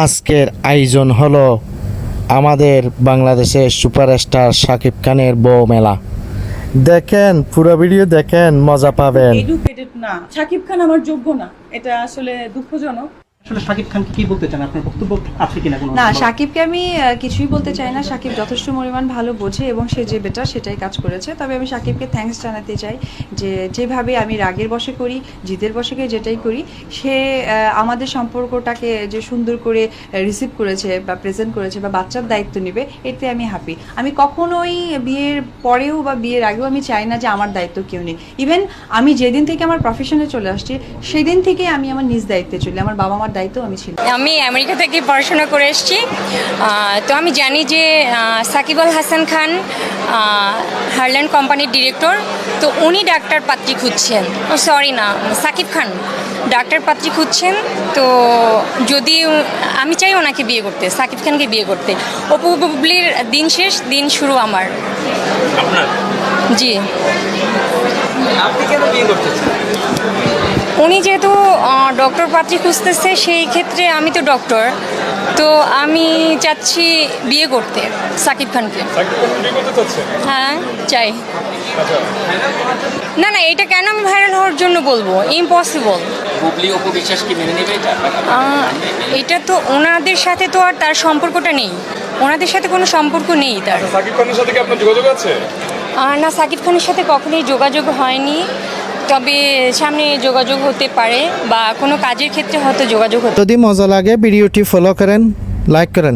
আজকের আয়োজন হলো আমাদের বাংলাদেশের সুপারস্টার শাকিব খানের বউ মেলা। দেখেন, পুরো ভিডিও দেখেন, মজা পাবেন। এডুকেটেড না, শাকিব খান আমার যোগ্য না, এটা আসলে দুঃখজনক। আসলে শাকিব খান কি বলতে চান, আপনার বক্তব্য আছে কিনা কোনো? না, শাকিবকে আমি কিছুই বলতে চাই না। শাকিব যথেষ্ট পরিমাণ ভালো বোঝে এবং সে যে বেটার সেটাই কাজ করেছে। তবে আমি শাকিবকে থ্যাঙ্কস জানাতে চাই যে যেভাবে আমি রাগের বশে করি, জিদের বশে যেটাই করি, সে আমাদের সম্পর্কটাকে যে সুন্দর করে রিসিভ করেছে বা প্রেজেন্ট করেছে বা বাচ্চার দায়িত্ব নেবে, এতে আমি হ্যাপি। আমি কখনোই বিয়ের পরেও বা বিয়ের আগেও আমি চাই না যে আমার দায়িত্ব কেউ নেই। ইভেন আমি যেদিন থেকে আমার প্রফেশনে চলে আসছি সেদিন থেকে আমি আমার নিজ দায়িত্বে চলি। আমার বাবা মার দায়িত্ব আমি ছিল। আমি আমেরিকা থেকে পড়াশোনা করে এসেছি, তো আমি জানি যে সাকিব আল হাসান খান হারল্যান্ড কোম্পানির ডিরেক্টর। তো উনি ডাক্তার পাত্রী খুঁজছেন, সরি না, সাকিব খান ডাক্তার পাত্রী খুঁজছেন। তো যদি আমি চাই ওনাকে বিয়ে করতে, সাকিব খানকে বিয়ে করতে। অপু বুবলির দিন শেষ, দিন শুরু আমার। জি, আপনি কেন বিয়ে করতে চান? উনি যেহেতু ডক্টর পাত্রী খুঁজতেছে, সেই ক্ষেত্রে আমি তো ডক্টর, তো আমি চাচ্ছি বিয়ে করতে সাকিব খানকে। হ্যাঁ, চাই। না না, এটা কেন আমি ভাইরাল হওয়ার জন্য বলবো? ইম্পসিবল। বুবলি অপু বিশ্বাস কি মেনে নেবে এটা? এটা তো ওনাদের সাথে তো আর তার সম্পর্কটা নেই, ওনাদের সাথে কোনো সম্পর্ক নেই তার। সাকিব খানের সাথে কি আপনার যোগাযোগ আছে? না, সাকিব খানের সাথে কখনোই যোগাযোগ হয়নি, তবে সামনে যোগাযোগ হতে পারে বা কোনো কাজের ক্ষেত্রে হয়তো যোগাযোগ হতে। যদি মজা লাগে ভিডিওটি ফলো করেন, লাইক করেন।